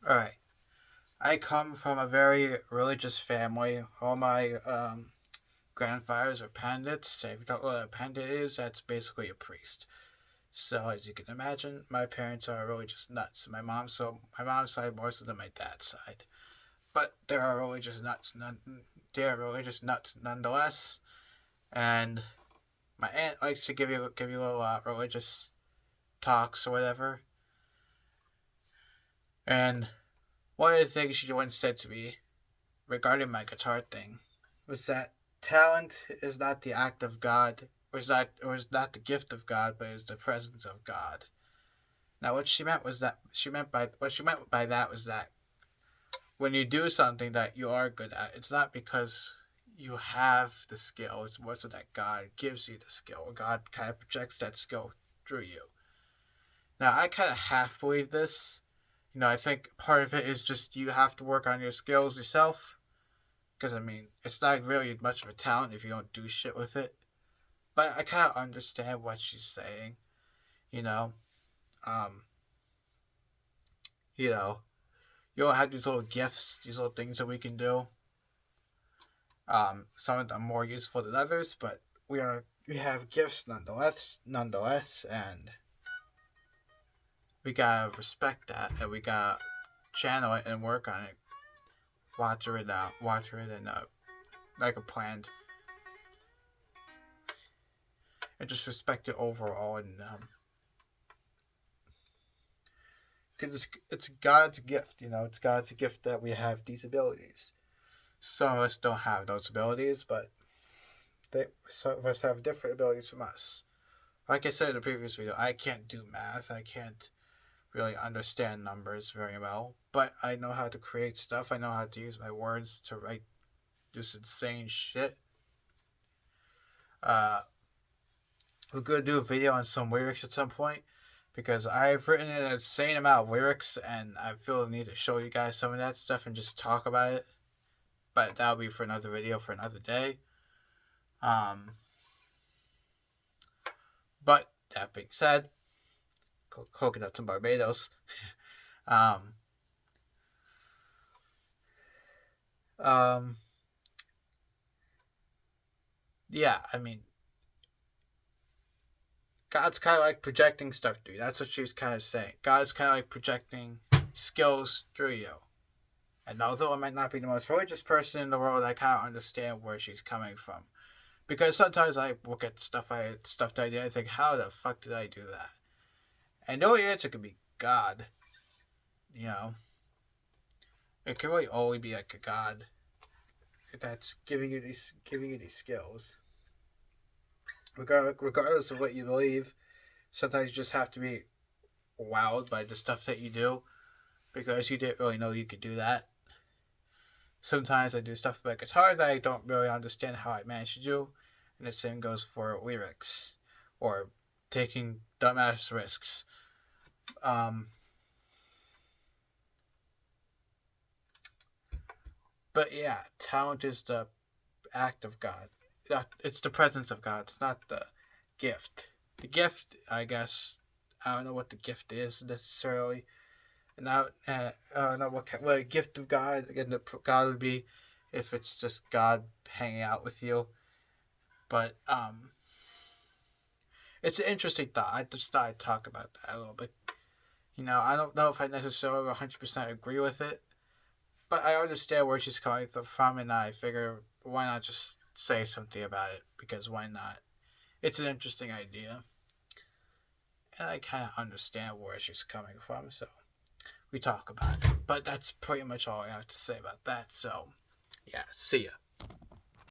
Alright. I come from a very religious family. All my grandfathers are pandits. If you don't know what a pandit is, that's basically a priest. So as you can imagine, my parents are religious nuts. My mom's side more so than my dad's side. But they are religious nuts nonetheless. And my aunt likes to give you little religious talks or whatever. And one of the things she once said to me regarding my guitar thing was that talent is not the act of God, or is not the gift of God, but is the presence of God. Now, what she meant by that was that when you do something that you are good at, it's not because you have the skill. It's more so that God gives you the skill. God kind of projects that skill through you. Now, I kind of half believe this. I think part of it is just you have to work on your skills yourself. Because, I mean, it's not really much of a talent if you don't do shit with it. But I kind of understand what she's saying. You know, um, you know, you all have these little gifts, these little things that we can do. Some of them more useful than others, but we have gifts nonetheless, and we gotta respect that, and we gotta channel it and work on it, water it, and like a plant, and just respect it overall, and because it's God's gift, it's God's gift that we have these abilities. Some of us don't have those abilities, but some of us have different abilities from us. Like I said in the previous video, I can't do math. I can't really understand numbers very well, but I know how to create stuff. I know how to use my words to write just insane shit. Uh, we're gonna do a video on some lyrics at some point because I've written an insane amount of lyrics, and I feel the need to show you guys some of that stuff and just talk about it. But that'll be for another video for another day. Um, but that being said, coconuts in Barbados. Um, um, yeah, I mean, God's kind of like projecting stuff through you. That's what she was kind of saying. God's kind of like projecting skills through you. And although I might not be the most religious person in the world, I kind of understand where she's coming from. Because sometimes I look at stuff that I did, I think, how the fuck did I do that? And the only answer could be God. You know, it can really only be like a God that's giving you these skills. Regardless of what you believe, sometimes you just have to be wowed by the stuff that you do because you didn't really know you could do that. Sometimes I do stuff with my guitar that I don't really understand how I managed to do, and the same goes for lyrics or taking dumbass risks. Um, but yeah, talent is the act of God. It's the presence of God. It's not the gift. The gift, I guess, I don't know what the gift is necessarily. And I don't know what a gift of God again. God would be if it's just God hanging out with you. But it's an interesting thought. I just thought I'd talk about that a little bit. I don't know if I necessarily 100% agree with it, but I understand where she's coming from, and I figure why not just say something about it? Because why not? It's an interesting idea, and I kind of understand where she's coming from, so we talk about it. But that's pretty much all I have to say about that. So, yeah, see ya.